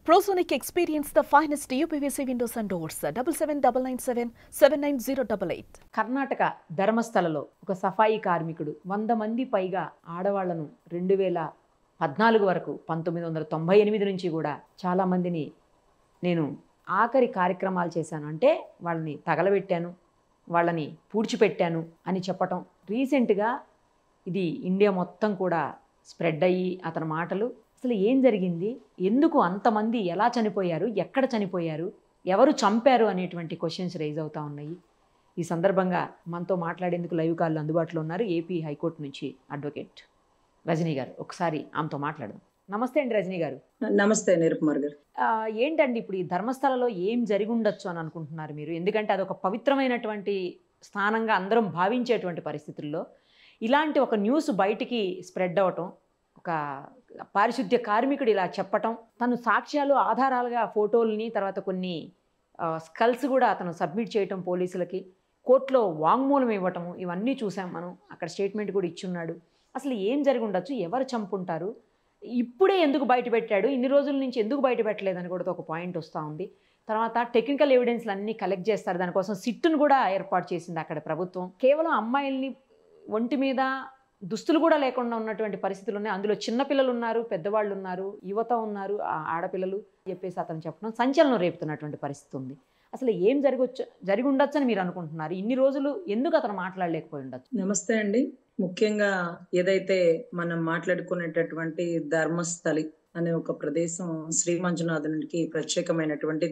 Prosonic experience the finest UPVC windows and doors. 779997 79088. Karnataka ధర్మస్థలలో ఒక సఫాయి కార్మికుడు 100 మంది పైగా ఆడవాళ్లను 2014 వరకు 1998 నుంచి కూడా చాలా మందిని నేను ఆఖరి కార్యక్రమాలు చేశాను. అంటే వాళ్ళని తగలబెట్టాను, వాళ్ళని పూడ్చిపెట్టాను అని చెప్పటం. రీసెంట్గా ఇది ఇండియా మొత్తం కూడా స్ప్రెడ్ అయ్యి అతని మాటలు, అసలు ఏం జరిగింది, ఎందుకు అంతమంది ఎలా చనిపోయారు, ఎక్కడ చనిపోయారు, ఎవరు చంపారు అనేటువంటి క్వశ్చన్స్ రైజ్ అవుతూ ఉన్నాయి. ఈ సందర్భంగా మనతో మాట్లాడేందుకు లైవ్ కాల్లో అందుబాటులో ఉన్నారు ఏపీ హైకోర్టు నుంచి అడ్వకేట్ రజనీ గారు. ఒకసారి ఆమెతో మాట్లాడదాం. నమస్తే అండి రజనీ గారు. నమస్తే నిరుకుమార్ గారు. ఏంటండి ఇప్పుడు ఈ ధర్మస్థలలో ఏం జరిగి ఉండొచ్చు అని అనుకుంటున్నారు మీరు? ఎందుకంటే అదొక పవిత్రమైనటువంటి స్థానంగా అందరం భావించేటువంటి పరిస్థితుల్లో ఇలాంటి ఒక న్యూస్ బయటికి స్ప్రెడ్ అవ్వటం, ఒక పారిశుద్ధ్య కార్మికుడు ఇలా చెప్పటం, తను సాక్ష్యాలు ఆధారాలుగా ఫోటోల్ని తర్వాత కొన్ని స్కల్స్ కూడా అతను సబ్మిట్ చేయటం పోలీసులకి, కోర్టులో వాంగ్మూలం ఇవ్వటము, ఇవన్నీ చూసాం మనం. అక్కడ స్టేట్మెంట్ కూడా ఇచ్చున్నాడు. అసలు ఏం జరిగి ఉండొచ్చు, ఎవరు చంపుంటారు, ఇప్పుడే ఎందుకు బయట పెట్టాడు, ఇన్ని రోజుల నుంచి ఎందుకు బయట పెట్టలేదని కూడా ఒక పాయింట్ వస్తూ ఉంది. తర్వాత టెక్నికల్ ఎవిడెన్స్లు అన్నీ కలెక్ట్ చేస్తారు, దానికోసం సిట్టును కూడా ఏర్పాటు చేసింది అక్కడ ప్రభుత్వం. కేవలం అమ్మాయిల్ని ఒంటి మీద దుస్తులు కూడా లేకుండా ఉన్నటువంటి పరిస్థితులు ఉన్నాయి. అందులో చిన్నపిల్లలు ఉన్నారు, పెద్దవాళ్ళు ఉన్నారు, యువత ఉన్నారు, ఆడపిల్లలు చెప్పేసి అతను చెప్పడం సంచలనం రేపుతున్నటువంటి పరిస్థితి ఉంది. అసలు ఏం జరిగి ఉండొచ్చు అని మీరు అనుకుంటున్నారు? ఇన్ని రోజులు ఎందుకు అతను మాట్లాడలేకపోయి ఉండొచ్చు? నమస్తే అండి. ముఖ్యంగా ఏదైతే మనం మాట్లాడుకునేటటువంటి ధర్మస్థలి అనే ఒక ప్రదేశం శ్రీ మంజునాథునికి ప్రత్యేకమైనటువంటి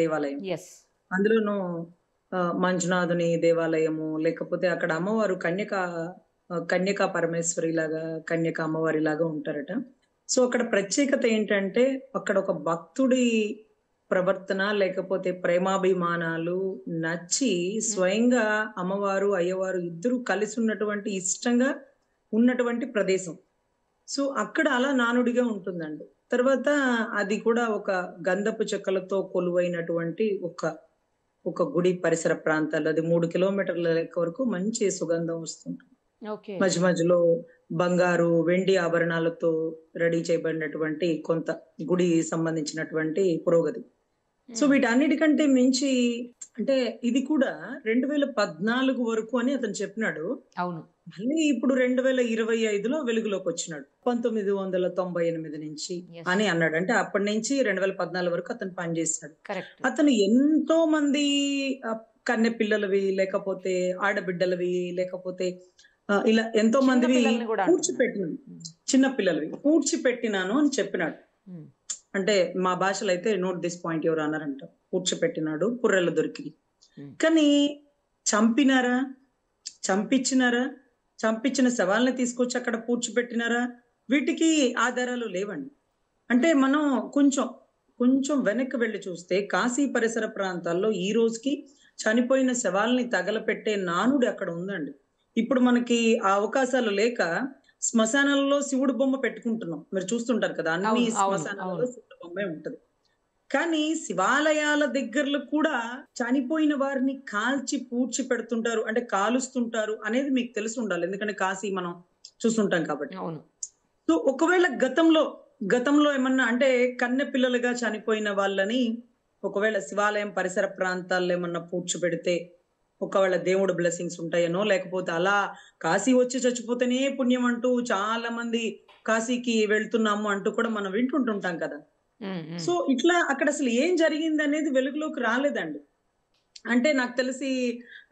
దేవాలయం. అందులోనూ మంజునాథుని దేవాలయము, లేకపోతే అక్కడ అమ్మవారు కన్యకా పరమేశ్వరి లాగా, కన్యక అమ్మవారి లాగా ఉంటారట. సో అక్కడ ప్రత్యేకత ఏంటంటే అక్కడ ఒక భక్తుడి ప్రవర్తన లేకపోతే ప్రేమాభిమానాలు నచ్చి స్వయంగా అమ్మవారు అయ్యవారు ఇద్దరు కలిసి ఉన్నటువంటి ఇష్టంగా ఉన్నటువంటి ప్రదేశం. సో అక్కడ అలా నానుడిగా ఉంటుందండి. తర్వాత అది కూడా ఒక గంధపు చెక్కలతో కొలువైనటువంటి ఒక గుడి పరిసర ప్రాంతాల్లో, అది 3 కిలోమీటర్ల లెక్క వరకు మంచి సుగంధం వస్తుంటుంది. మధ్య మధ్యలో బంగారు వెండి ఆభరణాలతో రెడీ చేయబడినటువంటి కొంత గుడి సంబంధించినటువంటి పురోగతి. సో వీటన్నిటికంటే మించి అంటే ఇది కూడా 2014 వరకు అని అతను చెప్పినాడు. అవును. మళ్ళీ ఇప్పుడు 2025లో వెలుగులోకి వచ్చినాడు. 1998 నుంచి అని అన్నాడు. అంటే అప్పటి నుంచి 2014 వరకు అతను పనిచేశాడు. అతను ఎంతో మంది కన్నె పిల్లలవి, లేకపోతే ఆడబిడ్డలవి, లేకపోతే ఇలా ఎంతో మందివి పూడ్చిపెట్టినాను, చిన్న పిల్లలవి పూడ్చిపెట్టినాను అని చెప్పినాడు. అంటే మా భాషలో అయితే నోట్ దిస్ పాయింట్ ఎవరు అన్నారంట, పూడ్చిపెట్టినాడు, పుర్రెలు దొరికి. కానీ చంపినారా, చంపించిన శవాల్ని తీసుకొచ్చి అక్కడ పూడ్చిపెట్టినారా? వీటికి ఆధారాలు లేవండి. అంటే మనం కొంచెం వెనక్కి వెళ్ళి చూస్తే కాశీ పరిసర ప్రాంతాల్లో ఈ రోజుకి చనిపోయిన శవాల్ని తగలపెట్టే నానుడి అక్కడ ఉందండి. ఇప్పుడు మనకి ఆ అవకాశాలు లేక శ్మశానాలలో శివుడు బొమ్మ పెట్టుకుంటున్నాం. మీరు చూస్తుంటారు కదా, అన్ని శ్మశానాలలో శివుడు బొమ్మే ఉంటది. కానీ శివాలయాల దగ్గరలో కూడా చనిపోయిన వారిని కాల్చి పూడ్చి పెడుతుంటారు, అంటే కాలుస్తుంటారు అనేది మీకు తెలిసి ఉండాలి. ఎందుకంటే కాశీ మనం చూస్తుంటాం కాబట్టి. సో ఒకవేళ గతంలో ఏమన్నా అంటే కన్నె పిల్లలుగా చనిపోయిన వాళ్ళని ఒకవేళ శివాలయం పరిసర ప్రాంతాల్లో ఏమన్నా పూడ్చిపెడితే ఒకవేళ దేవుడు బ్లెస్సింగ్స్ ఉంటాయనో, లేకపోతే అలా కాశీ వచ్చి చచ్చిపోతేనే పుణ్యం అంటూ చాలా మంది కాశీకి వెళ్తున్నాము అంటూ కూడా మనం వింటుంటుంటాం కదా. సో ఇట్లా అక్కడ అసలు ఏం జరిగింది అనేది వెలుగులోకి రాలేదండి. అంటే నాకు తెలిసి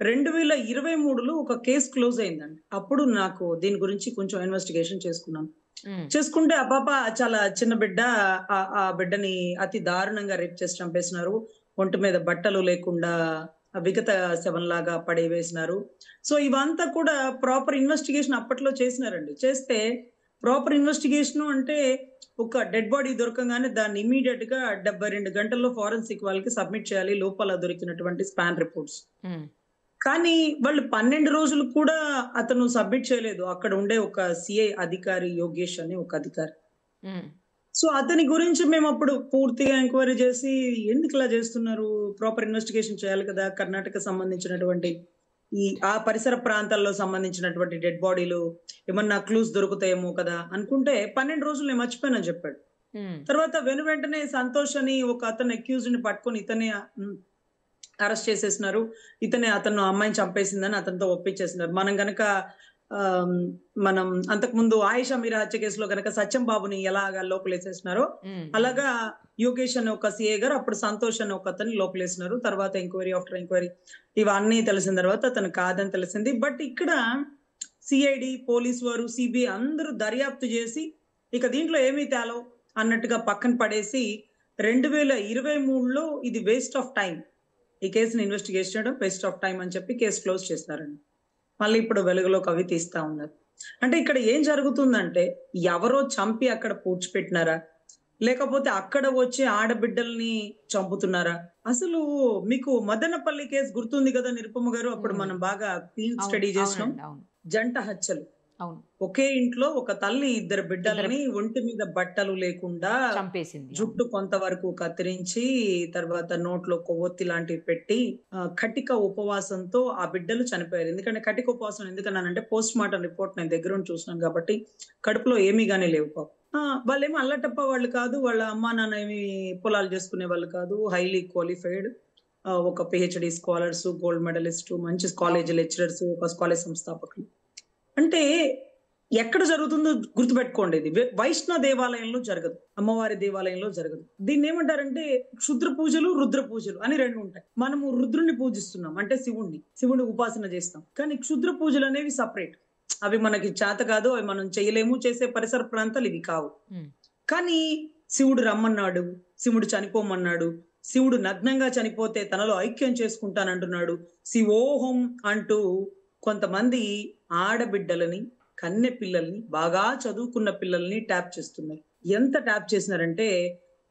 2023లో ఒక కేసు క్లోజ్ అయిందండి. అప్పుడు నాకు దీని గురించి కొంచెం ఇన్వెస్టిగేషన్ చేసుకుంటే ఆ పాప చాలా చిన్న బిడ్డ, ఆ బిడ్డని అతి దారుణంగా రేప్ చేసి చంపేసినారు. ఒంటి మీద బట్టలు లేకుండా విగత శవంలాగా పడేవేసినారు. సో ఇవంతా కూడా ప్రాపర్ ఇన్వెస్టిగేషన్ అప్పట్లో చేసినారండి. చేస్తే ప్రాపర్ ఇన్వెస్టిగేషన్ అంటే ఒక డెడ్ బాడీ దొరకగానే దాన్ని ఇమీడియట్ గా 72 గంటల్లో ఫారెన్సిక్ వాళ్ళకి సబ్మిట్ చేయాలి, లోపల దొరికినటువంటి స్పాన్ రిపోర్ట్స్. కానీ వాళ్ళు 12 రోజులు కూడా అతను సబ్మిట్ చేయలేదు. అక్కడ ఉండే ఒక సిఐ అధికారి, యోగేష్ అని ఒక అధికారి. సో అతని గురించి మేము అప్పుడు పూర్తిగా ఎంక్వైరీ చేసి ఎందుకు ఇలా చేస్తున్నారు, ప్రాపర్ ఇన్వెస్టిగేషన్ చేయాలి కదా, కర్ణాటక సంబంధించినటువంటి ఆ పరిసర ప్రాంతాల్లో సంబంధించినటువంటి డెడ్ బాడీలు ఏమన్నా క్లూస్ దొరుకుతాయేమో కదా అనుకుంటే 12 రోజులు నేను మర్చిపోయానని చెప్పాడు. తర్వాత వెంటనే సంతోష్ అని ఒక అతను అక్యూజ్డ్ ని పట్టుకొని ఇతనే అరెస్ట్ చేసేసినారు. ఇతనే అతను అమ్మాయిని చంపేసిందని అతనితో ఒప్పించేసినారు. మనం గనక మనం అంతకుముందు ఆయిషా మీరా హత్య కేసులో గనక సత్యం బాబుని ఎలాగా లోపలేసేసినారో అలాగా యోగేష్ అనే ఒక సిఐ గారు అప్పుడు సంతోష్ అనే ఒక అతన్ని లోపలేసినారు. తర్వాత ఎంక్వైరీ ఆఫ్టర్ ఎంక్వైరీ ఇవన్నీ తెలిసిన తర్వాత అతను కాదని తెలిసింది. బట్ ఇక్కడ సిఐడి, పోలీసు వారు, సిబిఐ అందరూ దర్యాప్తు చేసి ఇక దీంట్లో ఏమీ తేలో అన్నట్టుగా పక్కన పడేసి 2023లో ఇది వేస్ట్ ఆఫ్ టైం, ఈ కేసుని ఇన్వెస్టిగేట్ చేయడం వేస్ట్ ఆఫ్ టైం అని చెప్పి కేసు క్లోజ్ చేస్తారండి. మళ్ళీ ఇప్పుడు వెలుగులోకి అవి తీస్తా ఉన్నారు. అంటే ఇక్కడ ఏం జరుగుతుందంటే ఎవరో చంపి అక్కడ పూడ్చిపెట్టినారా, లేకపోతే అక్కడ వచ్చే ఆడబిడ్డల్ని చంపుతున్నారా? అసలు మీకు మదనపల్లి కేసు గుర్తుంది కదా నిరుపమ గారు, అప్పుడు మనం బాగా ఫీల్డ్ స్టడీ చేసినాం. జంట హత్యలు, ఒకే ఇంట్లో ఒక తల్లి ఇద్దరు బిడ్డలని ఒంటి మీద బట్టలు లేకుండా చంపేసింది, జుట్టు కొంతవరకు కత్తిరించి తర్వాత నోట్లో కొవ్వొత్తి లాంటివి పెట్టి కటిక ఉపవాసంతో ఆ బిడ్డలు చనిపోయారు. ఎందుకంటే కటిక ఉపవాసం ఎందుకన్నానంటే పోస్ట్ మార్టం రిపోర్ట్ నేను దగ్గర ఉండి చూసినాను కాబట్టి కడుపులో ఏమీ గానీ లేవు పాపం. వాళ్ళేమో అల్లటప్ప వాళ్ళు కాదు, వాళ్ళ అమ్మా నాన్న ఏమి పొలాలు చేసుకునే వాళ్ళు కాదు, హైలీ క్వాలిఫైడ్ ఒక పిహెచ్డి స్కాలర్స్, గోల్డ్ మెడలిస్ట్, మంచి కాలేజ్ లెక్చరర్స్, ఒక కాలేజ్ సంస్థాపకులు. అంటే ఎక్కడ జరుగుతుందో గుర్తుపెట్టుకోండి, ఇది వైష్ణవ దేవాలయంలో జరగదు, అమ్మవారి దేవాలయంలో జరగదు. దీన్ని ఏమంటారంటే క్షుద్ర పూజలు, రుద్ర పూజలు అని రెండు ఉంటాయి. మనము రుద్రుని పూజిస్తున్నాం అంటే శివుని ఉపాసన చేస్తాం, కానీ క్షుద్ర పూజలు అనేవి సపరేట్. అవి మనకి చేత కాదు, అవి మనం చేయలేము, చేసే పరిసర ప్రాంతాలు ఇవి కావు. కానీ శివుడు రమ్మన్నాడు, శివుడు చనిపోమన్నాడు, శివుడు నగ్నంగా చనిపోతే తనలో ఐక్యం చేసుకుంటానంటున్నాడు, శివోహం అంటూ కొంతమంది ఆడబిడ్డలని, కన్నె పిల్లల్ని, బాగా చదువుకున్న పిల్లల్ని ట్యాప్ చేస్తున్నారు. ఎంత ట్యాప్ చేసినారంటే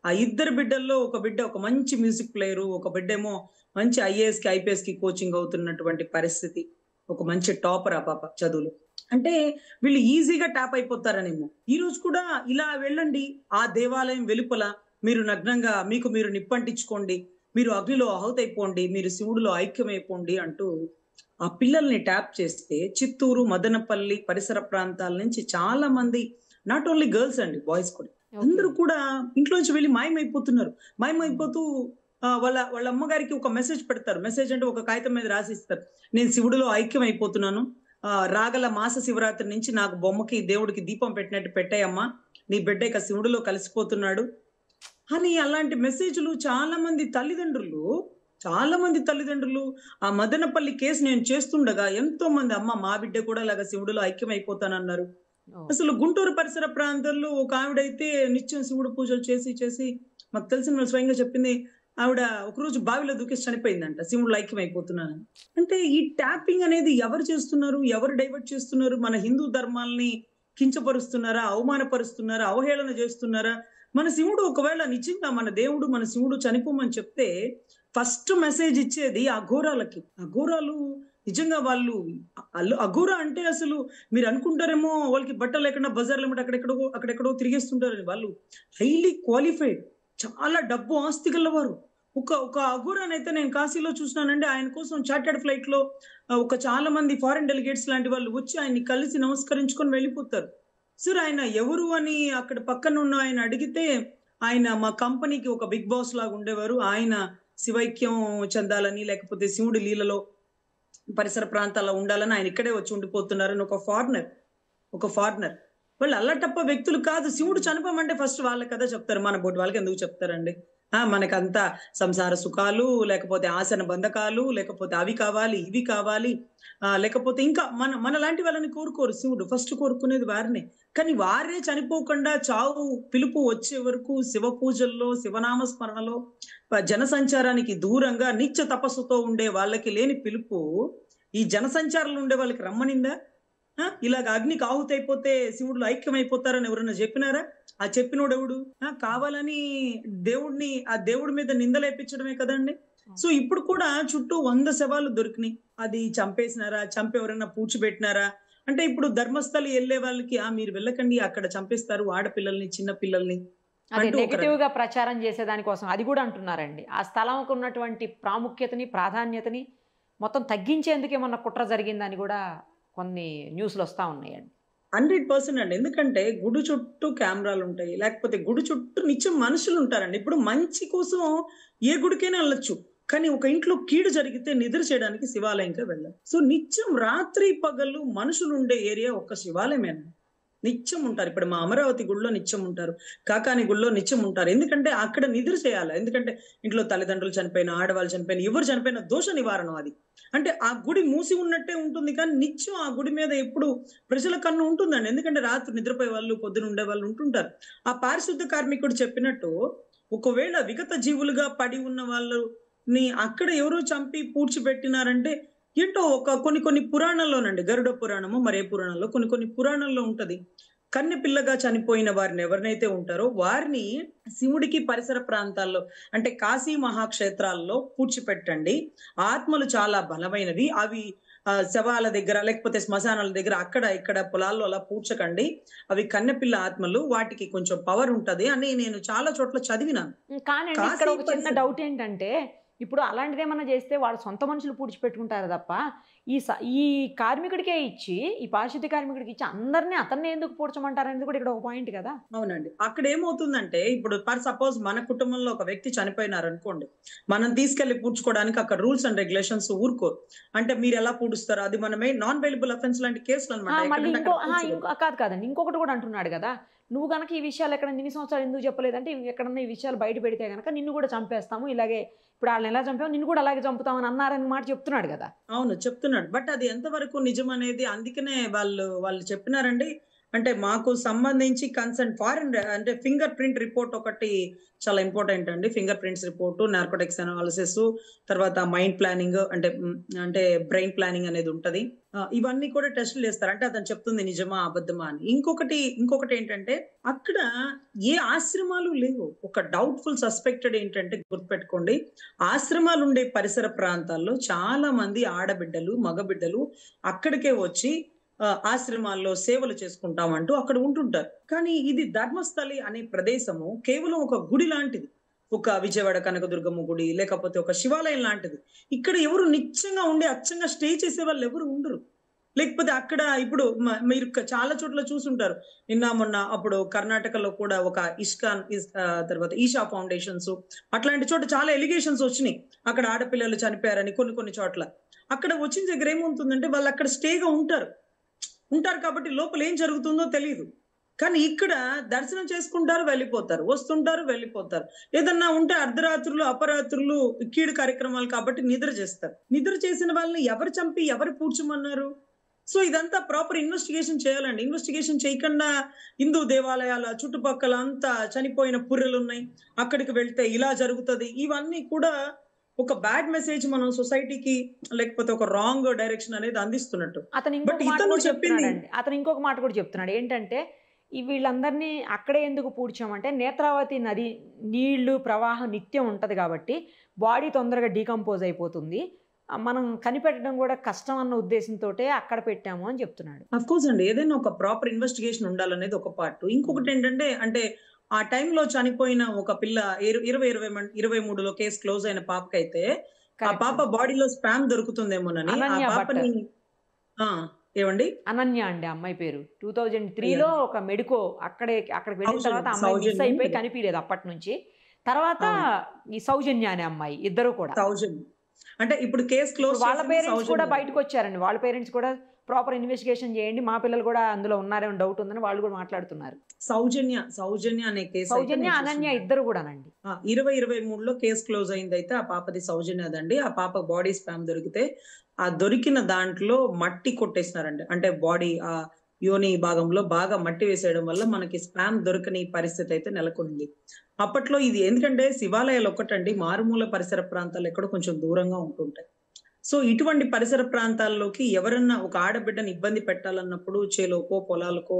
ఆ ఇద్దరు బిడ్డల్లో ఒక బిడ్డ ఒక మంచి మ్యూజిక్ ప్లేయరు, ఒక బిడ్డ ఏమో మంచి ఐఏఎస్ కి ఐపీఎస్ కి కోచింగ్ అవుతున్నటువంటి పరిస్థితి, ఒక మంచి టాపర్ ఆ పాప చదువులు. అంటే వీళ్ళు ఈజీగా ట్యాప్ అయిపోతారనేమో. ఈ రోజు కూడా ఇలా వెళ్ళండి, ఆ దేవాలయం వెలుపల మీరు నగ్నంగా మీకు మీరు నిప్పంటించుకోండి, మీరు అగ్నిలో ఆహుతైపోండి, మీరు శివుడిలో ఐక్యమైపోండి అంటూ ఆ పిల్లల్ని ట్యాప్ చేస్తే చిత్తూరు, మదనపల్లి పరిసర ప్రాంతాల నుంచి చాలా మంది, నాట్ ఓన్లీ గర్ల్స్ అండి, బాయ్స్ కూడా, అందరూ కూడా ఇంట్లోంచి వెళ్ళి మాయమైపోతున్నారు. మాయమైపోతూ వాళ్ళ అమ్మగారికి ఒక మెసేజ్ పెడతారు. మెసేజ్ అంటే ఒక కాగితం మీద రాసిస్తారు, నేను శివుడిలో ఐక్యం అయిపోతున్నాను, రాగల మాస శివరాత్రి నుంచి నాకు బొమ్మకి దేవుడికి దీపం పెట్టినట్టు పెట్టాయమ్మా, నీ బిడ్డ ఇక శివుడిలో కలిసిపోతున్నాడు అని. అలాంటి మెసేజ్లు చాలా మంది తల్లిదండ్రులు ఆ మదనపల్లి కేసు నేను చేస్తుండగా ఎంతో మంది, అమ్మ మా బిడ్డ కూడా ఇలాగా శివుడిలో ఐక్యం అయిపోతానన్నారు. అసలు గుంటూరు పరిసర ప్రాంతాల్లో ఒక ఆవిడైతే నిత్యం శివుడు పూజలు చేసి మాకు తెలిసిన వాళ్ళు స్వయంగా చెప్పింది, ఆవిడ ఒకరోజు బావిలో దూకేసి చనిపోయిందంట, శివుడు ఐక్యం అయిపోతున్నానని. అంటే ఈ ట్యాపింగ్ అనేది ఎవరు చేస్తున్నారు, ఎవరు డైవర్ట్ చేస్తున్నారు? మన హిందూ ధర్మాల్ని కించపరుస్తున్నారా, అవమానపరుస్తున్నారా, అవహేళన చేస్తున్నారా? మన శివుడు ఒకవేళ నిజంగా మన దేవుడు మన శివుడు చనిపోమని చెప్తే ఫస్ట్ మెసేజ్ ఇచ్చేది అఘోరాలకి. అఘోరాలు నిజంగా వాళ్ళు అఘోరా అంటే అసలు మీరు అనుకుంటారేమో వాళ్ళకి బట్టలు లేకుండా బజార్లు అక్కడెక్కడో తిరిగేస్తుంటారని. వాళ్ళు హైలీ క్వాలిఫైడ్, చాలా డబ్బు ఆస్తి గలవారు. ఒక అఘోరానైతే నేను కాశీలో చూసినానండి, ఆయన కోసం చార్టెడ్ ఫ్లైట్ లో చాలా మంది ఫారిన్ డెలిగేట్స్ లాంటి వాళ్ళు వచ్చి ఆయన్ని కలిసి నమస్కరించుకొని వెళ్ళిపోతారు. సార్ ఆయన ఎవరు అని అక్కడ పక్కన ఉన్న ఆయన అడిగితే, ఆయన మా కంపెనీకి ఒక బిగ్ బాస్ లాగా ఉండేవారు, ఆయన శివైక్యం చెందాలని లేకపోతే శివుడి లీలలో పరిసర ప్రాంతాల్లో ఉండాలని ఆయన ఇక్కడే వచ్చి ఉండిపోతున్నారని ఒక ఫారినర్. వాళ్ళు అల్లటప్ప వ్యక్తులు కాదు. శివుడు చనిపోమంటే ఫస్ట్ వాళ్ళకి కదా చెప్తారు, మన బోటి వాళ్ళకి ఎందుకు చెప్తారండి? మనకంతా సంసార సుఖాలు, లేకపోతే ఆసన బంధకాలు, లేకపోతే అవి కావాలి ఇవి కావాలి, లేకపోతే ఇంకా మన లాంటి వాళ్ళని కోరుకోరు శివుడు, ఫస్ట్ కోరుకునేది వారినే. కానీ వారే చనిపోకుండా చావు పిలుపు వచ్చే వరకు శివ పూజల్లో, శివనామ స్మరణలో, జనసంచారానికి దూరంగా నిత్య తపస్సుతో ఉండే వాళ్ళకి లేని పిలుపు ఈ జనసంచారంలో ఉండే వాళ్ళకి రమ్మనిందా? ఇలాగ అగ్నికి ఆహుతైపోతే శివుడులో ఐక్యమైపోతారని ఎవరన్నా చెప్పినారా? ఆ చెప్పినోడెవడు? కావాలని ఆ దేవుడి మీద నిందలేపించడమే కదండి. సో ఇప్పుడు కూడా చుట్టూ 100 శవాలు దొరికినాయి. అది చంపేసినారా, చంపి ఎవరైనా పూడ్చిపెట్టినారా అంటే ఇప్పుడు ధర్మస్థలి వెళ్లే వాళ్ళకి మీరు వెళ్ళకండి, అక్కడ చంపేస్తారు ఆడపిల్లల్ని, చిన్న పిల్లల్ని నెగటివ్ గా ప్రచారం చేసేదానికోసం అది కూడా అంటున్నారండి. ఆ స్థలంకు ఉన్నటువంటి ప్రాముఖ్యతని, ప్రాధాన్యతని మొత్తం తగ్గించేందుకు ఏమన్నా కుట్ర జరిగిందని కూడా కొన్ని న్యూస్లు వస్తూ ఉన్నాయండి. 100% అండి. ఎందుకంటే గుడి చుట్టూ కెమెరాలుంటాయి. లేకపోతే గుడి చుట్టూ నిత్యం మనుషులుంటారండి. ఇప్పుడు మంచి కోసం ఏ గుడికైనా ఎళ్ళొచ్చు. కానీ ఒక ఇంట్లో కీడు జరిగితే నిద్ర చేయడానికి శివాలయంకే వెళ్ళాలి. సో, నిత్యం రాత్రి పగలు మనుషులుండే ఏరియా ఒక్క శివాలయమేనండి. నిత్యం ఉంటారు. ఇప్పుడు మా అమరావతి గుడిలో నిత్యం ఉంటారు. కాకాని గుడిలో నిత్యం ఉంటారు. ఎందుకంటే అక్కడ నిద్ర చేయాల. ఎందుకంటే ఇంట్లో తల్లిదండ్రులు చనిపోయినా, ఆడవాళ్ళు చనిపోయినా, ఎవరు చనిపోయినా దోష నివారణం అది. అంటే ఆ గుడి మూసి ఉన్నట్టే ఉంటుంది. కానీ నిత్యం ఆ గుడి మీద ఎప్పుడు ప్రజల కన్ను ఉంటుందండి. ఎందుకంటే రాత్రి నిద్రపోయే వాళ్ళు, పొద్దున ఉండేవాళ్ళు ఉంటుంటారు. ఆ పారిశుద్ధ కార్మికుడు చెప్పినట్టు ఒకవేళ విగత జీవులుగా పడి ఉన్న వాళ్ళని అక్కడ ఎవరో చంపి పూడ్చిపెట్టినారంటే ఏంటో కొన్ని కొన్ని పురాణాల్లోనండి. గరుడ పురాణమో మరే పురాణంలో కొన్ని కొన్ని పురాణాల్లో ఉంటది. కన్నె పిల్లగా చనిపోయిన వారిని ఎవరినైతే ఉంటారో వారిని శివుడికి పరిసర ప్రాంతాల్లో అంటే కాశీ మహాక్షేత్రాల్లో పూడ్చిపెట్టండి. ఆత్మలు చాలా బలమైనవి. అవి శవాల దగ్గర లేకపోతే శ్మశానాల దగ్గర అక్కడ ఇక్కడ పొలాల్లో అలా పూడ్చకండి. అవి కన్నెపిల్ల ఆత్మలు. వాటికి కొంచెం పవర్ ఉంటది అని నేను చాలా చోట్ల చదివినాను. కానండి ఇక్కడ కాశీ ఒక చిన్న పరిసర డౌట్ ఏంటంటే, ఇప్పుడు అలాంటిదేమన్నా చేస్తే వాళ్ళ సొంత మనుషులు పూడ్చిపెట్టుకుంటారు తప్ప, ఈ కార్మికుడికే ఇచ్చి, ఈ పారిశుద్ధ్య కార్మికుడికి ఇచ్చి అందరిని అతన్నే ఎందుకు పూడ్చమంటారనేది కూడా ఇక్కడ ఒక పాయింట్ కదా! అవునండి. అక్కడేమవుతుందంటే, ఇప్పుడు సపోజ్ మన కుటుంబంలో ఒక వ్యక్తి చనిపోయినారనుకోండి. మనం తీసుకెళ్ళి పూడ్చుకోవడానికి అక్కడ రూల్స్ అండ్ రెగ్యులేషన్స్ ఊరుకోరు. అంటే మీరెలా పూడుస్తారు? అది మనమే నాన్ బెయిలబుల్ అఫెన్స్ లాంటి కేసులనమాట. మళ్ళీ ఎక్కడంటే అక్కడ పూడ్చకూడదు. కాదండి. ఇంకొకటి కూడా అంటున్నాడు గదా! నువ్వు గనక ఈ విషయాలు ఎక్కడైనా ఇన్ని సంవత్సరాలు ఎందుకు చెప్పలేదంటే, ఎక్కడన్నా ఈ విషయాలు బయట పెడితే గనక నిన్ను కూడా చంపేస్తాము. ఇలాగే ఇప్పుడు ఆళ్ళని ఎలా చంపామో నిన్ను కూడా అలాగే చంపుతామని అన్నారని మాట చెప్తున్నాడు గదా! అవును. చెప్తున్నాడు. బట్ అది ఎంతవరకు నిజమనేది అందుకనే వాళ్ళు చెప్పినారండి. అంటే మాకు సంబంధించి కన్సర్న్ అంటే ఫింగర్ ప్రింట్ రిపోర్ట్ ఒకటి చాలా ఇంపార్టెంట్ అండి. Finger prints report, narcotics analysis, తర్వాత మైండ్ ప్లానింగ్ అంటే బ్రెయిన్ ప్లానింగ్ అనేది ఉంటది. ఇవన్నీ కూడా టెస్టులు చేస్తారు. అంటే అతను చెప్తుంది నిజమా? అబద్ధమా? అని. ఇంకొకటేంటంటే అక్కడ ఏ ఆశ్రమాలు లేవు. ఒక డౌట్‌ఫుల్ సస్పెక్టెడ్ ఏంటంటే గుర్తుపెట్టుకోండి. ఆశ్రమాలుండే పరిసర ప్రాంతాల్లో చాలా మంది ఆడబిడ్డలు, మగబిడ్డలు అక్కడికే వచ్చి ఆశ్రమాల్లో సేవలు చేసుకుంటామంటూ అక్కడ ఉంటుంటారు. కానీ ఇది ధర్మస్థలి అనే ప్రదేశము కేవలం ఒక గుడి లాంటిది. ఒక విజయవాడ కనకదుర్గమ్మ గుడి, లేకపోతే ఒక శివాలయం లాంటిది. ఇక్కడ ఎవరు నిత్యంగా ఉండి అచ్చంగా స్టే చేసేవాళ్ళు ఎవరు ఉండరు. లేకపోతే అక్కడ ఇప్పుడు మీరు చాలా చోట్ల చూసుంటారు. నిన్న మొన్న అప్పుడు కర్ణాటకలో కూడా ఒక తర్వాత ఈషా ఫౌండేషన్స్ అట్లాంటి చోట చాలా ఎలిగేషన్స్ వచ్చినియి. అక్కడ ఆడపిల్లలు చనిపోయారని కొన్ని చోట్ల. అక్కడ వచ్చిన దగ్గర ఏమవుతుందంటే వాళ్ళక్కడ స్టేగా ఉంటారు. ఉంటారు కాబట్టి లోపల ఏం జరుగుతుందో తెలీదు. కానీ ఇక్కడ దర్శనం చేసుకుంటారు, వెళ్ళిపోతారు. వస్తుంటారు, వెళ్ళిపోతారు. ఏదన్నా ఉంటే అర్ధరాత్రులు, అపరాత్రులు కీడు కార్యక్రమాలు కాబట్టి నిద్ర చేస్తారు. నిద్ర చేసిన వాళ్ళని ఎవరు చంపి, ఎవరు పూడ్చమన్నారు? సో, ఇదంతా ప్రాపర్ ఇన్వెస్టిగేషన్ చేయాలండి. ఇన్వెస్టిగేషన్ చేయకుండా హిందూ దేవాలయాల చుట్టుపక్కల అంతా చనిపోయిన పుర్రెలున్నాయి. అక్కడికి వెళ్తే ఇలా జరుగుతది. ఇవన్నీ కూడా ఒక బ్యాడ్ మెసేజ్ మనం సొసైటీకి లేకపోతే ఒక రాంగ్ డైరెక్షన్ అనేది అందిస్తున్నట్టు. అతను బట్ ఇంకొక మాట ఇతను కూడా చెప్పింది చెప్తున్నాడండి. అతను ఇంకొక మాట కూడా చెప్తున్నాడు. ఏంటంటే, వీళ్ళందరినీ అక్కడే ఎందుకు పూడ్చామంటే, నేత్రావతి నది నీళ్లు ప్రవాహం నిత్యం ఉంటది కాబట్టి, బాడీ తొందరగా డీకంపోజ్ అయిపోతుంది. మనం కనిపెట్టడం కూడా కష్టం అన్న ఉద్దేశంతోటే అక్కడ పెట్టాము అని చెప్తున్నాడు. అఫ్‌కోర్స్ అండి. ఏదైనా ఒక ప్రాపర్ ఇన్వెస్టిగేషన్ ఉండాలనేది ఒక పార్ట్. ఇంకొకటేంటంటే అంటే ఆ టైంలో చనిపోయిన ఒక పిల్ల 23లో కేస్ క్లోజ్ అయిన పాపకైతే ఆ కరెక్ట్. పాప బాడీలో స్పామ్ దొరుకుతుందేమోనని ఆ అనన్య భట్. పాపని ఆ! ఏవండి? అనన్య అండి అమ్మాయి పేరు. 2003లో ఒక మెడికో అక్కడికి వెళ్ళిన తర్వాత అమ్మాయి మిస్ సౌజన్య అయిపోయి ఉంటది. కనిపియలేదు అప్పటినుంచి. తర్వాత అవును. ఈ సౌజన్య అనే అమ్మాయి ఇద్దరు కూడా. సౌజన్య. అంటే ఇప్పుడు కేస్ ఇప్పుడు క్లోజ్ వాళ్ళ చేసింది పేరెంట్స్ కూడా సౌజన్య. బయటకొచ్చారండి. వాళ్ళ పేరెంట్స్ కూడా ప్రాపర్ ఇన్వెస్టిగేషన్ చేయండి. మా పిల్లలు కూడా అందులో ఉన్నారేమో డౌట్ ఉందని వాళ్ళు కూడా మాట్లాడుతున్నారు. సౌజన్య అనే కేస్ అయితే సౌజన్య, నేను అనన్య చూసున్నాను. ఇద్దరు కూడానండి. 2023లో కేస్ క్లోజ్ అయిందయితే ఆ పాపది సౌజన్యదండి. ఆ పాప బాడీ స్పామ్ దొరికితే, ఆ దొరికిన దాంట్లో మట్టి కొట్టేసినారండి. అంటే బాడీ యోని భాగంలో బాగా మట్టి వేసేయడం వల్ల మనకి స్పామ్ దొరకని పరిస్థితి అయితే నెలకొంది. అప్పట్లో ఇది ఎందుకంటే శివాలయాలు ఒక్కటండి మారుమూల పరిసర ప్రాంతాలు ఎక్కడో కొంచెం దూరంగా ఉంటుంటాయి. సో, ఇటువంటి పరిసర ప్రాంతాల్లోకి ఎవరన్నా ఒక ఆడబిడ్డని ఇబ్బంది పెట్టాలన్నప్పుడు చేలోకో, పొలాలకో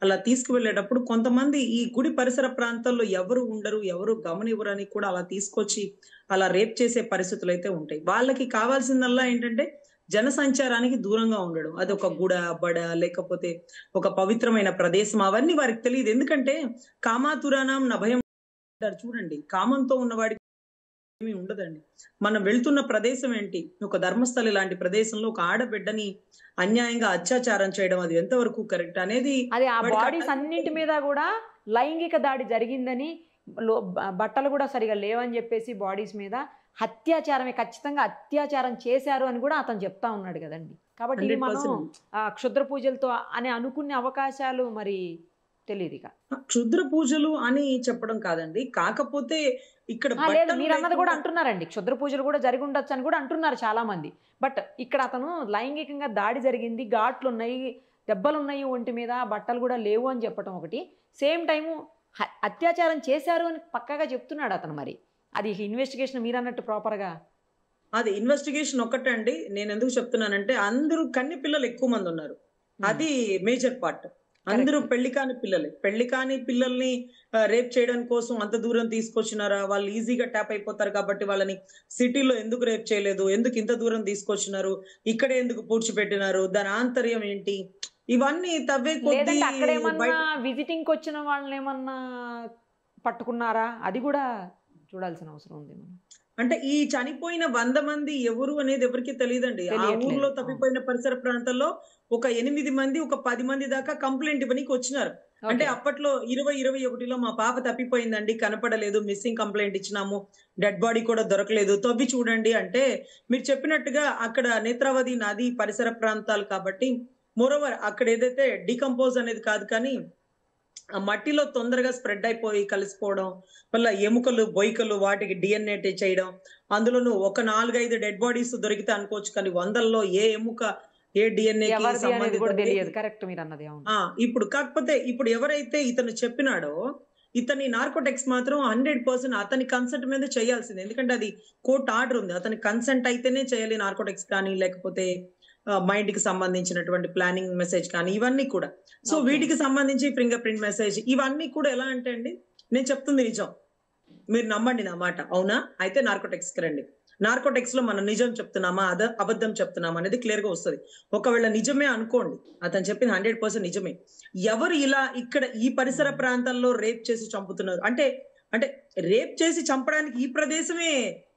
అలా తీసుకువెళ్ళేటప్పుడు కొంతమంది ఈ గుడి పరిసర ప్రాంతాల్లో ఎవరు ఉండరు, ఎవరు గమనివ్వరని కూడా అలా తీసుకొచ్చి అలా రేప్ చేసే పరిస్థితులైతే ఉంటాయి. వాళ్ళకి కావాల్సిందల్లా ఏంటంటే జనసంచారానికి దూరంగా ఉండడం. అదొక గుడ, బడ లేకపోతే ఒక పవిత్రమైన ప్రదేశం అవన్నీ వారికి తెలీదు. ఎందుకంటే కామాతురాణం నభయం అంటారు చూడండి. కామంతో ఉన్నవాడికి ఏమీ ఉండదండి. మనం వెళ్తున్న ప్రదేశం ఏంటి? ఒక ధర్మస్థలి లాంటి ప్రదేశంలో ఒక ఆడబిడ్డని అన్యాయంగా అత్యాచారం చేయడం అది ఎంతవరకు కరెక్ట్ అనేది అది ఆ వాడికి బాడీస్ అన్నింటి మీద కూడా లైంగిక దాడి జరిగిందని, బట్టలు కూడా సరిగా లేవని చెప్పేసి బాడీస్ మీద అత్యాచారమే, ఖచ్చితంగా అత్యాచారం చేశారు అని కూడా అతను చెప్తా ఉన్నాడు కదండి. కాబట్టి ఇది మనం 100% క్షుద్ర పూజలతో అని అనుకునే అవకాశాలు మరి తెలియదు ఇక. క్షుద్ర పూజలు అని చెప్పడం కాదండి. కాకపోతే ఇక్కడ లేదు, బట్టలు మీరు అన్నది కూడా లేకుండా అంటున్నారండి, క్షుద్ర పూజలు కూడా జరిగి ఉండొచ్చు అని కూడా అంటున్నారు చాలా మంది. బట్ ఇక్కడ అతను లైంగికంగా దాడి జరిగింది, ఘాట్లు ఉన్నాయి, దెబ్బలు ఉన్నాయి ఒంటి మీద, బట్టలు కూడా లేవు అని చెప్పడం ఒకటి, సేమ్ టైము అత్యాచారం చేశారు అని పక్కాగా చెప్తున్నాడు అతను. మరి అది ఇన్వెస్టిగేషన్ మీరు అన్నట్టు ప్రాపర్గా అది ఇన్వెస్టిగేషన్ ఒక్కటే అండి. నేను ఎందుకు చెప్తున్నానంటే అందరూ కన్ని పిల్లలు ఎక్కువ మంది ఉన్నారు. అది మేజర్ పార్ట్. అందరూ పెళ్లి కాని పిల్లలే. పెళ్లి కాని పిల్లల్ని రేప్ చేయడం కోసం అంత దూరం తీసుకొచ్చినారా? వాళ్ళు ఈజీగా ట్యాప్ అయిపోతారు కాబట్టి వాళ్ళని సిటీలో ఎందుకు రేప్ చేయలేదు? ఎందుకు ఇంత దూరం తీసుకొచ్చినారు? ఇక్కడే ఎందుకు పూడ్చిపెట్టినారు? దాని ఆంతర్యం ఏంటి? ఇవన్నీ తవ్వే కొద్దీ లేదంటే అక్కడ ఏమన్నా బయట విజిటింగ్కి వచ్చిన వాళ్ళని ఏమన్నా పట్టుకున్నారా? అది కూడా చూడాల్సిన అవసరం ఉంది మనం. అంటే ఈ చనిపోయిన 100 మంది ఎవరు అనేది ఎవరికీ తెలియదండి. ఆ తెలియట్లేదు. ఊర్లో తప్పిపోయిన పరిసర ప్రాంతాల్లో ఒక 8 మంది, ఒక 10 మంది దాకా కంప్లైంట్ ఇవ్వనీకి వచ్చినారు. అంటే ఓకే. అప్పట్లో 2021లో మా పాప తప్పిపోయిందండి, కనపడలేదు, మిస్సింగ్ కంప్లైంట్ ఇచ్చినాము, డెడ్ బాడీ కూడా దొరకలేదు, తవ్వి చూడండి అంటే మీరు చెప్పినట్టుగా అక్కడ నేత్రావతి నది పరిసర ప్రాంతాలు కాబట్టి మోరోవర్ అక్కడ ఏదైతే డీకంపోజ్ అనేది కాదు కానీ ఆ మట్టిలో తొందరగా స్ప్రెడ్ అయిపోయి కలిసిపోవడం వల్ల ఎముకలు, బొయ్కలు వాటికి DNA చేయడం, అందులోనూ ఒక 4, 5 డెడ్ బాడీస్ దొరికితే అనుకోవచ్చు కానీ వందల్లో ఏ ఎముక ఏ DNA కి ఎవరిది అనేది సంబంధిత కూడా అనేది తెలియదు. కరెక్ట్ మీరు అన్నది. అవును. ఇప్పుడు కాకపోతే ఇప్పుడు ఎవరైతే ఇతను చెప్పినాడో ఇతని నార్కోటిక్స్ మాత్రం 100% అతని కన్సెంట్ మీద చేయాల్సింది. ఎందుకంటే అది కోర్ట్ ఆర్డర్ ఉంది. అతని కన్సెంట్ అయితేనే చేయాలి నార్కోటిక్స్ కానీ లేకపోతే మైండ్ కి సంబంధించినటువంటి ప్లానింగ్ మెసేజ్ కానీ ఇవన్నీ కూడా. So okay. వీటికి సంబంధించి ఫింగర్ ప్రింట్ మెసేజ్ ఇవన్నీ కూడా ఎలా అంటే అండి, నేను చెప్తుంది నిజం, మీరు నమ్మండి నా మాట. అవునా? అయితే నార్కోటిక్స్ కి రండి. నార్కోటిక్స్ లో మనం నిజం చెప్తున్నామా అబద్ధం చెప్తున్నామా అనేది క్లియర్ గా వస్తుంది. ఒకవేళ నిజమే అనుకోండి, అతను చెప్పింది 100% నిజమే. ఎవరు ఇలా ఇక్కడ ఈ పరిసర ప్రాంతాల్లో రేప్ చేసి చంపుతున్నారు అంటే అంటే రేప్ చేసి చంపడానికి ఈ ప్రదేశమే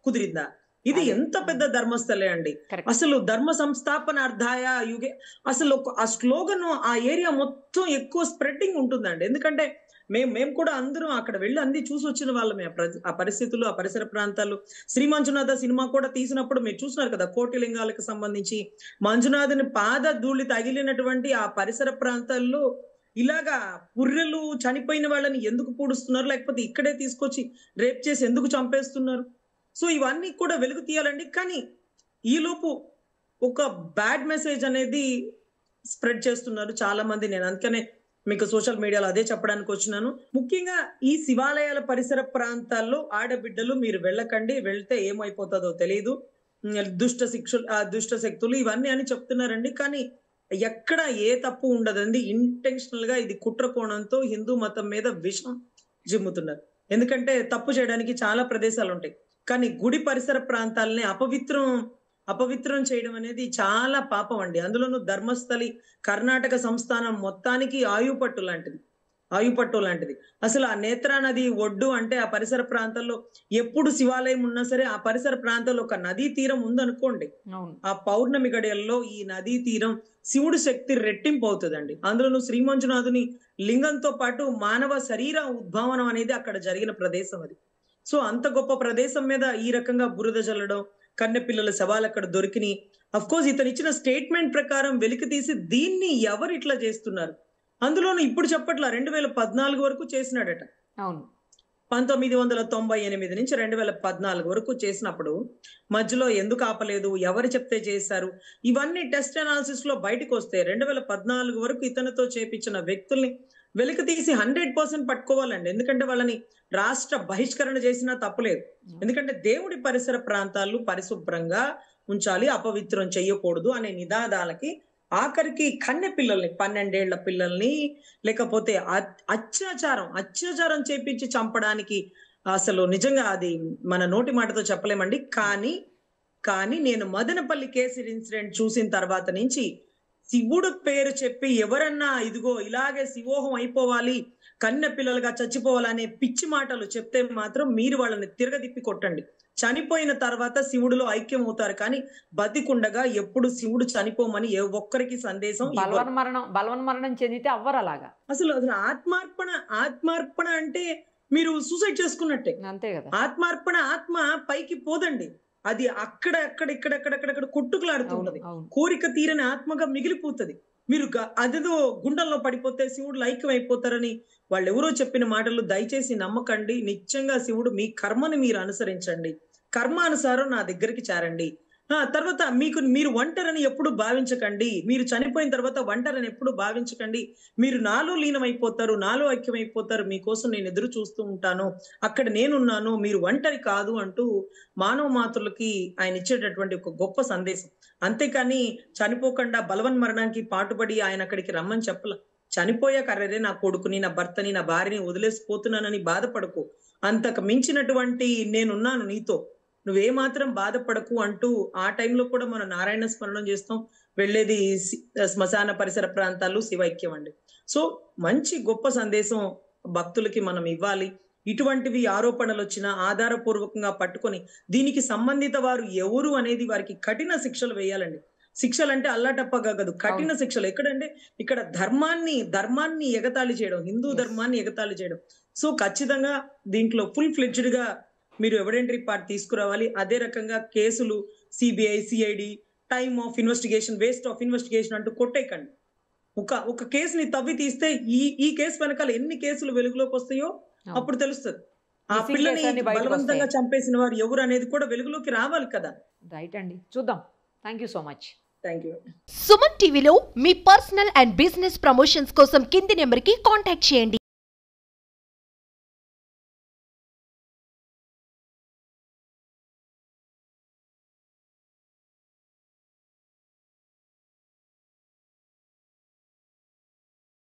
కుదిరిందా? ఇది అదే. ఎంత పెద్ద ధర్మస్థలే అండి. కరెక్ట్. అసలు ధర్మ సంస్థాపనార్థాయ యుగే అసలు ఆ స్లోగన్ ఆ ఏరియా మొత్తం ఎక్కువ స్ప్రెడ్డింగ్ ఉంటుందండి. ఎందుకంటే మేము కూడా అందరం అక్కడ వెళ్ళి అన్ని చూసి వచ్చిన వాళ్ళమే. ఆ పరిస్థితులు, ఆ పరిసర ప్రాంతాలు. శ్రీ మంజునాథ సినిమా కూడా తీసినప్పుడు మీరు చూసినారు కదా, కోటిలింగాలకు సంబంధించి మంజునాథుని పాద ధూళి తగిలినటువంటి ఆ పరిసర ప్రాంతాల్లో ఇలాగా పుర్రెలు చనిపోయిన వాళ్ళని ఎందుకు పూడుస్తున్నారు? లేకపోతే ఇక్కడే తీసుకొచ్చి రేప్ చేసి ఎందుకు చంపేస్తున్నారు? సో ఇవన్నీ కూడా వెలుగు తీయాలండి. కానీ ఈలోపు ఒక బ్యాడ్ మెసేజ్ అనేది స్ప్రెడ్ చేస్తున్నారు చాలా మంది. నేను అందుకనే మీకు సోషల్ మీడియాలో అదే చెప్పడానికి వచ్చినాను. ముఖ్యంగా ఈ శివాలయాల పరిసర ప్రాంతాల్లో ఆడబిడ్డలు మీరు వెళ్ళకండి, వెళ్తే ఏమైపోతుందో తెలియదు, దుష్ట శక్తులు ఇవన్నీ అని చెప్తున్నారండి. కానీ ఎక్కడ ఏ తప్పు ఉండదండి. ఇంటెన్షనల్ గా ఇది కుట్ర కోణంతో హిందూ మతం మీద విషం జిమ్ముతున్నారు. ఎందుకంటే తప్పు చేయడానికి చాలా ప్రదేశాలు ఉంటాయి, కానీ గుడి పరిసర ప్రాంతాలని అపవిత్రం చేయడం అనేది చాలా పాపం అండి. అందులోనూ ధర్మస్థలి కర్ణాటక సంస్థానం మొత్తానికి ఆయుపట్టు లాంటిది. అసలు ఆ నేత్రా నది ఒడ్డు అంటే ఆ పరిసర ప్రాంతాల్లో ఎప్పుడు శివాలయం ఉన్నా సరే ఆ పరిసర ప్రాంతాల్లో ఒక నదీ తీరం ఉందనుకోండి, అవును. ఆ పౌర్ణమి గడియల్లో ఈ నదీ తీరం శివుడి శక్తి రెట్టింపు అవుతుందండి. అందులోనూ శ్రీ మంజునాథుని లింగంతో పాటు మానవ శరీర ఉద్భావనం అనేది అక్కడ జరిగిన ప్రదేశం అది. సో అంత గొప్ప ప్రదేశం మీద ఈ రకంగా బురద జల్లడం, కన్నె పిల్లల శవాలు అక్కడ దొరికినాయి. అఫ్ కోర్స్ ఇతను ఇచ్చిన స్టేట్మెంట్ ప్రకారం వెలికి తీసి దీన్ని ఎవరు ఇట్లా చేస్తున్నారు? అందులోనూ ఇప్పుడు చెప్పట్లా 2014 వరకు చేసినాడట. అవును. 1998 నుంచి 2014 వరకు చేసినప్పుడు మధ్యలో ఎందుకు ఆపలేదు? ఎవరు చెప్తే చేశారు? ఇవన్నీ టెస్ట్ అనాలిసిస్ లో బయటకు వస్తే 2014 వరకు ఇతనితో చేపించిన వ్యక్తుల్ని వెలికి తీసి 100% పట్టుకోవాలండి. ఎందుకంటే వాళ్ళని రాష్ట్ర బహిష్కరణ చేసినా తప్పులేదు. ఎందుకంటే దేవుడి పరిసర ప్రాంతాలు పరిశుభ్రంగా ఉంచాలి, అపవిత్రం చెయ్యకూడదు అనే నినాదాలకి ఆఖరికి కన్నె పిల్లల్ని 12 ఏళ్ల పిల్లల్ని లేకపోతే అత్యాచారం చేపించి చంపడానికి అసలు నిజంగా అది మన నోటి మాటతో చెప్పలేమండి. కానీ నేను మదనపల్లి కేసు ఇన్సిడెంట్ చూసిన తర్వాత నుంచి శివుడు పేరు చెప్పి ఎవరన్నా ఇదిగో ఇలాగే శివోహం అయిపోవాలి, కన్నె పిల్లలుగా చచ్చిపోవాలనే పిచ్చి మాటలు చెప్తే మాత్రం మీరు వాళ్ళని తిరగదిప్పి కొట్టండి. చనిపోయిన తర్వాత శివుడిలో ఐక్యం అవుతారు, కానీ బతికుండగా ఎప్పుడు శివుడు చనిపోమని ఏ ఒక్కరికి సందేశం ఇవ్వరు. బలవన్మరణం చెందితే అవ్వరు అలాగా. అసలు ఆత్మార్పణ అంటే మీరు సూసైడ్ చేసుకున్నట్టే. అంతే కదా. ఆత్మ పైకి పోదండి. అది అక్కడ కొట్టుకులాడుతుంటది. కోరిక తీరని ఆత్మగా మిగిలిపోతుంది. మీరు అదేదో గుండెల్లో పడిపోతే శివుడు ఐక్యం అయిపోతారని వాళ్ళెవరో చెప్పిన మాటలు దయచేసి నమ్మకండి. నిత్యంగా శివుడు మీ కర్మని మీరు అనుసరించండి, కర్మానుసారం నా దగ్గరికి చేరండి. తర్వాత మీరు ఒంటరని ఎప్పుడు భావించకండి. మీరు చనిపోయిన తర్వాత ఒంటరని ఎప్పుడు భావించకండి. మీరు నాలో లీనమైపోతారు, నాలో ఐక్యమైపోతారు. మీకోసం నేను ఎదురు చూస్తూ ఉంటాను, అక్కడ నేనున్నాను, మీరు ఒంటరి కాదు అంటూ మానవ మాతృలకి ఆయన ఇచ్చేటటువంటి ఒక గొప్ప సందేశం. అంతేకాని చనిపోకుండా బలవన్మరణానికి పాటుపడి ఆయన అక్కడికి రమ్మని చెప్పల. చనిపోయాక అరే నా కొడుకుని, నా భర్తని, నా భార్యని వదిలేసిపోతున్నానని బాధపడకు. అంతకు మించినటువంటి నేనున్నాను నీతో, నువ్వేమాత్రం బాధపడకు అంటూ ఆ టైంలో కూడా మనం నారాయణ స్మరణం చేస్తాం. వెళ్ళేది శ్మశాన పరిసర ప్రాంతాలు శివైక్యం అండి. సో మంచి గొప్ప సందేశం భక్తులకి మనం ఇవ్వాలి. ఇటువంటివి ఆరోపణలు వచ్చినా ఆధారపూర్వకంగా పట్టుకొని దీనికి సంబంధిత వారు ఎవరు అనేది వారికి కఠిన శిక్షలు వేయాలండి. శిక్షలు అంటే అల్లాటప్పగా కాదు, కఠిన శిక్షలు. ఎక్కడంటే ఇక్కడ ధర్మాన్ని ఎగతాళి చేయడం, హిందూ ధర్మాన్ని ఎగతాళి చేయడం. సో ఖచ్చితంగా దీంట్లో ఫుల్ ఫ్లెడ్జ్డ్ గా మీరు ఎవిడెంటరీ పార్ట్ తీసుకురావాలి. అదే రకంగా కేసులు CBI, CID, time of investigation, waste of investigation అంటూ కొట్టేయకండి. ఒక కేసుని తవ్వి తీస్తే ఈ కేసు వెనకాల ఎన్ని కేసులు వెలుగులోకి వస్తాయో అప్పుడు తెలుస్తుంది. ఆ పిల్లని బలవంతంగా చంపేసిన వారు ఎవరు అనేది కూడా వెలుగులోకి రావాలి కదా. రైట్ అండి, చూద్దాం. Thank you so much. Thank you. Suman టీవీలో మీ పర్సనల్ అండ్ బిజినెస్ ప్రమోషన్స్ కోసం కింది నెంబర్కి కాంటాక్ట్ చేయండి.